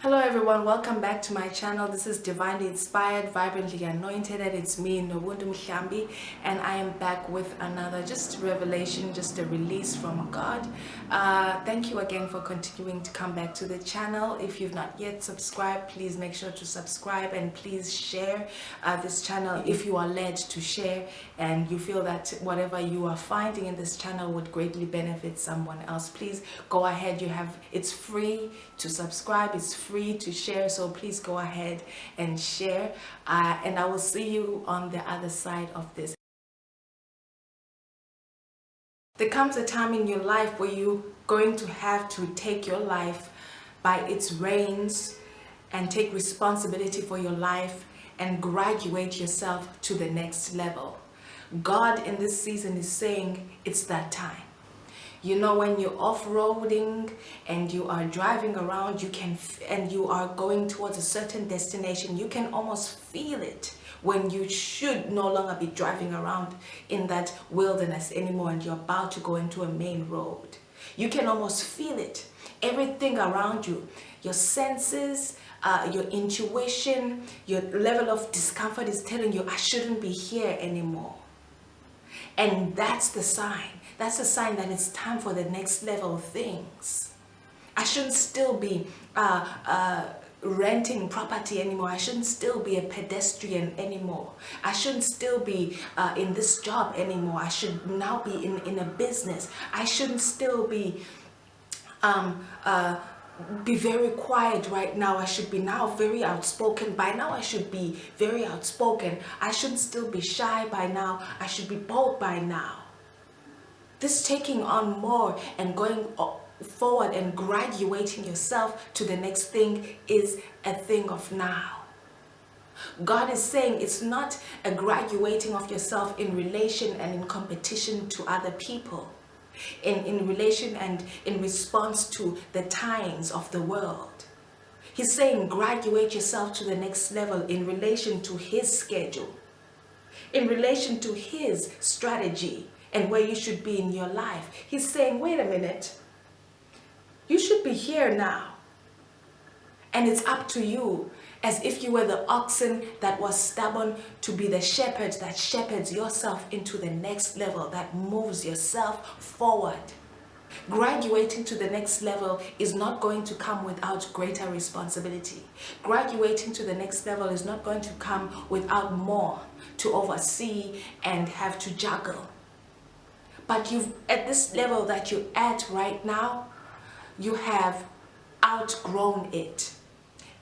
Hello everyone, welcome back to my channel. This is Divinely Inspired, Vibrantly Anointed, and it's me, NoBuntu, and I am back with another just revelation, just a release from God. Thank you again for continuing to come back to the channel. If you've not yet subscribed, please make sure to subscribe and please share this channel if you are led to share and you feel that whatever you are finding in this channel would greatly benefit someone else. Please go ahead. It's free to subscribe, it's free to share, so please go ahead and share, and I will see you on the other side of this. There comes a time in your life where you're going to have to take your life by its reins and take responsibility for your life and graduate yourself to the next level. God in this season is saying it's that time. You know, when you're off-roading and you are driving around, and you are going towards a certain destination, you can almost feel it when you should no longer be driving around in that wilderness anymore and you're about to go into a main road. You can almost feel it. Everything around you, your senses, your intuition, your level of discomfort is telling you, I shouldn't be here anymore. And that's the sign. That's a sign that it's time for the next level of things. I shouldn't still be renting property anymore. I shouldn't still be a pedestrian anymore. I shouldn't still be in this job anymore. I should now be in a business. I shouldn't still be very quiet right now. I should be now very outspoken. By now I should be very outspoken. I shouldn't still be shy by now. I should be bold by now. This taking on more and going forward and graduating yourself to the next thing is a thing of now. God is saying it's not a graduating of yourself in relation and in competition to other people, in relation and in response to the times of the world. He's saying graduate yourself to the next level in relation to His schedule, in relation to His strategy, and where you should be in your life. He's saying, wait a minute, you should be here now. And it's up to you, as if you were the oxen that was stubborn, to be the shepherd that shepherds yourself into the next level, that moves yourself forward. Graduating to the next level is not going to come without greater responsibility. Graduating to the next level is not going to come without more to oversee and have to juggle. But at this level that you're at right now, you have outgrown it.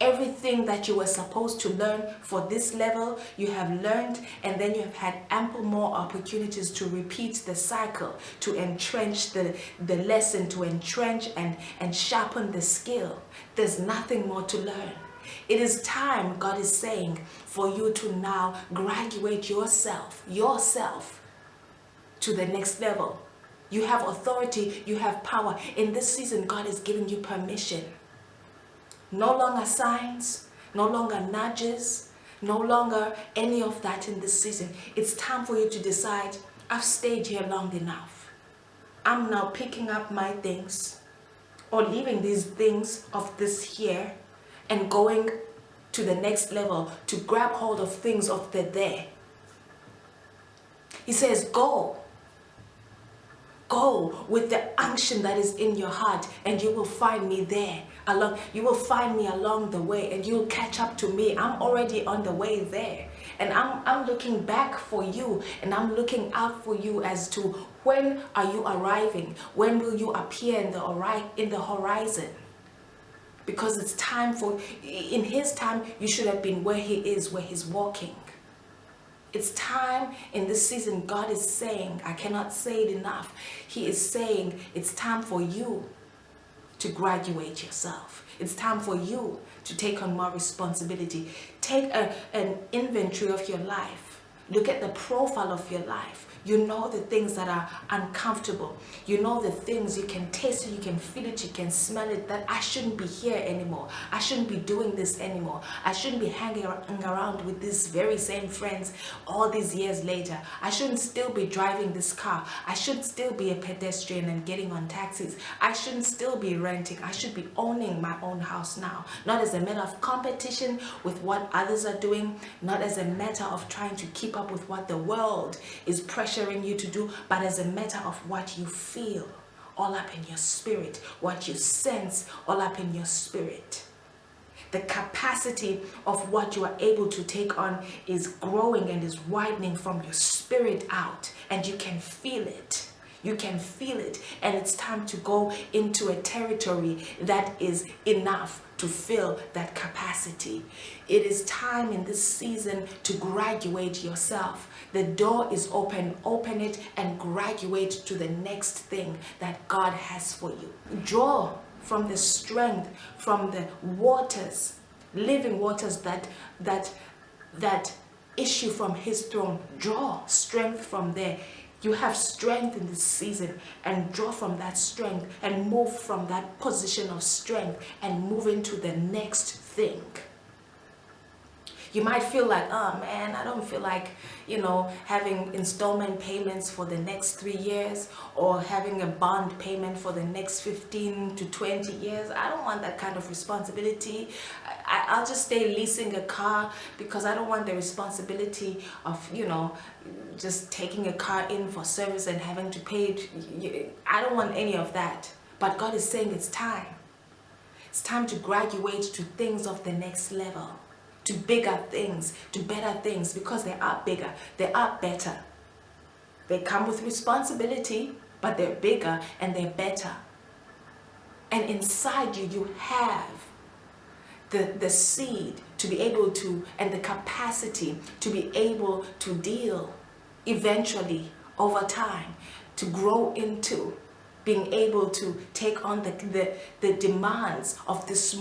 Everything that you were supposed to learn for this level, you have learned, and then you have had ample more opportunities to repeat the cycle, to entrench the lesson, to entrench and sharpen the skill. There's nothing more to learn. It is time, God is saying, for you to now graduate yourself to the next level. You have authority, you have power. In this season, God is giving you permission. No longer signs, no longer nudges, no longer any of that in this season. It's time for you to decide, I've stayed here long enough. I'm now picking up my things or leaving these things of this here and going to the next level to grab hold of things of the there. He says, go. Go with the unction that is in your heart, and you will find me there. You will find me along the way, and you'll catch up to me. I'm already on the way there, and I'm looking back for you, and I'm looking out for you as to when are you arriving? When will you appear in the horizon? Because it's time in His time, you should have been where He is, where He's walking. It's time in this season. God is saying, I cannot say it enough. He is saying it's time for you to graduate yourself. It's time for you to take on more responsibility. Take an inventory of your life. Look at the profile of your life. You know the things that are uncomfortable. You know the things you can taste it, you can feel it, you can smell it, that I shouldn't be here anymore. I shouldn't be doing this anymore. I shouldn't be hanging around with these very same friends all these years later. I shouldn't still be driving this car. I should still be a pedestrian and getting on taxis. I shouldn't still be renting. I should be owning my own house now. Not as a matter of competition with what others are doing, not as a matter of trying to keep up with what the world is pressuring you to do, but as a matter of what you feel all up in your spirit, what you sense all up in your spirit. The capacity of what you are able to take on is growing and is widening from your spirit out, and you can feel it. You can feel it, and it's time to go into a territory that is enough to fill that capacity. It is time in this season to graduate yourself. The door is open. Open it and graduate to the next thing that God has for you. Draw from the strength, from the waters, living waters that issue from His throne. Draw strength from there. You have strength in this season, and draw from that strength and move from that position of strength and move into the next thing. You might feel like, oh man, I don't feel like, having installment payments for the next 3 years or having a bond payment for the next 15 to 20 years. I don't want that kind of responsibility. I'll just stay leasing a car because I don't want the responsibility of, just taking a car in for service and having to pay it. I don't want any of that. But God is saying it's time. It's time to graduate to things of the next level, to bigger things, to better things, because they are bigger, they are better. They come with responsibility, but they're bigger and they're better. And inside you, you have the seed to be able to, and the capacity to be able to deal eventually over time, to grow into being able to take on the demands of this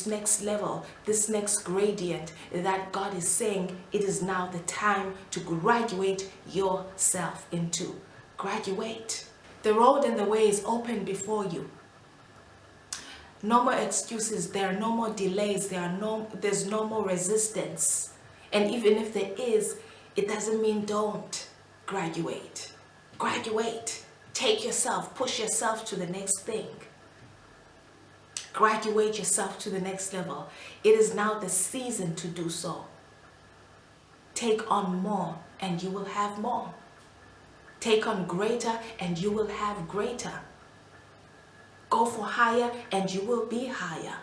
next level, this next gradient that God is saying it is now the time to graduate yourself into. Graduate. The road and the way is open before you. No more excuses. There are no more delays. There's no more resistance. And even if there is, it doesn't mean don't graduate. Graduate. Take yourself, push yourself to the next thing. Graduate yourself to the next level. It is now the season to do so. Take on more and you will have more. Take on greater and you will have greater. Go for higher and you will be higher.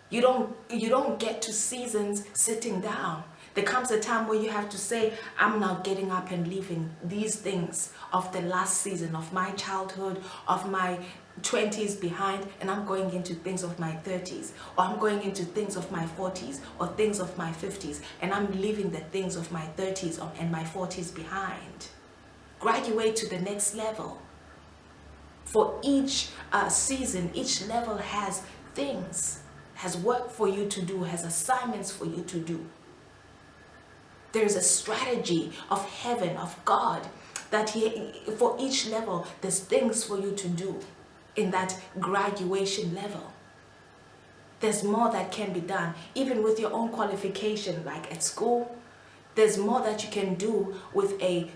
You don't get to seasons sitting down. There comes a time where you have to say, I'm now getting up and leaving these things of the last season, of my childhood, of my 20s behind, and I'm going into things of my 30s, or I'm going into things of my 40s, or things of my 50s, and I'm leaving the things of my 30s and my 40s behind. Graduate to the next level. For each season, each level has things, has work for you to do, has assignments for you to do. There's a strategy of heaven, of God, that for each level, there's things for you to do in that graduation level. There's more that can be done, even with your own qualification, like at school. There's more that you can do with a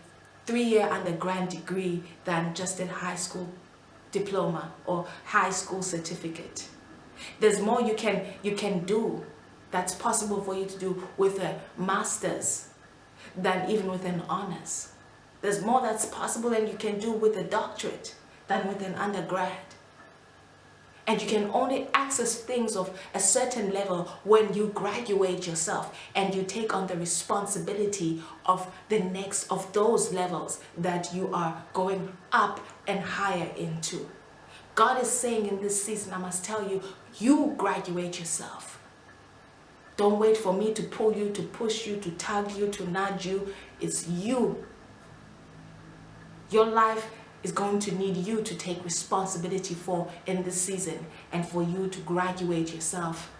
3-year undergrad degree than just a high school diploma or high school certificate. There's more you can do that's possible for you to do with a master's than even with an honors. There's more that's possible and you can do with a doctorate than with an undergrad. And you can only access things of a certain level when you graduate yourself and you take on the responsibility of the next of those levels that you are going up and higher into. God is saying in this season, I must tell you, you graduate yourself. Don't wait for me to pull you, to push you, to tug you, to nudge you. It's you. Your life is going to need you to take responsibility for in this season, and for you to graduate yourself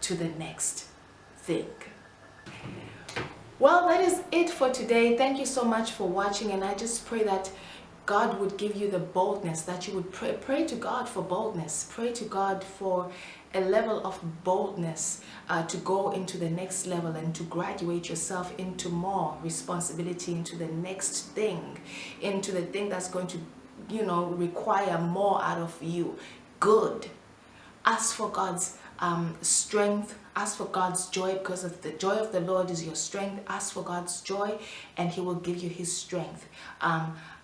to the next thing. Well, that is it for today. Thank you so much for watching, and I just pray that God would give you the boldness, that you would pray to God for boldness. Pray to God for a level of boldness to go into the next level and to graduate yourself into more responsibility, into the next thing, into the thing that's going to, require more out of you. Good. Ask for God's strength. Ask for God's joy, because of the joy of the Lord is your strength. Ask for God's joy and he will give you his strength.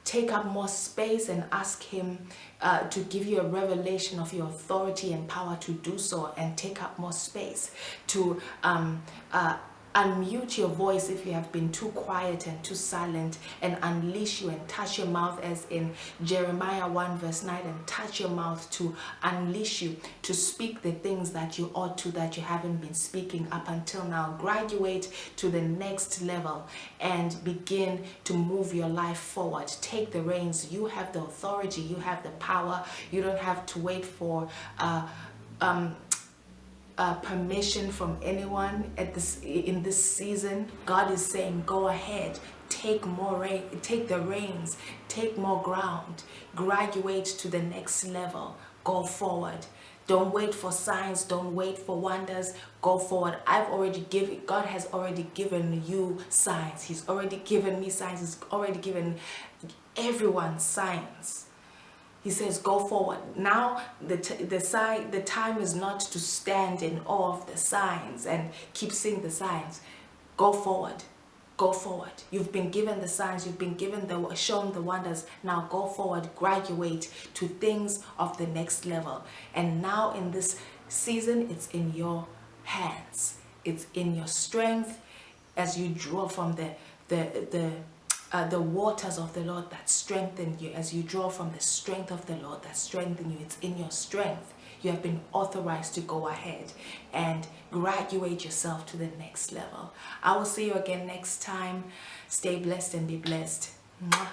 Take up more space and ask him to give you a revelation of your authority and power to do so, and take up more space to unmute your voice if you have been too quiet and too silent, and unleash you and touch your mouth, as in Jeremiah 1 verse 9, and touch your mouth to unleash you to speak the things that you ought to, that you haven't been speaking up until now. Graduate to the next level and begin to move your life forward. Take the reins. You have the authority, you have the power. You don't have to wait for permission from anyone in this season. God is saying, go ahead, take the reins, take more ground, graduate to the next level, go forward. Don't wait for signs, don't wait for wonders, go forward. God has already given you signs. He's already given me signs. He's already given everyone signs. He says, go forward. Now, the time is not to stand in awe of the signs and keep seeing the signs. Go forward. Go forward. You've been given the signs. You've been shown the wonders. Now go forward. Graduate to things of the next level. And now in this season, it's in your hands. It's in your strength as you draw from the waters of the Lord that strengthen you, as you draw from the strength of the Lord that strengthen you. It's in your strength. You have been authorized to go ahead and graduate yourself to the next level. I will see you again next time. Stay blessed and be blessed. Mwah.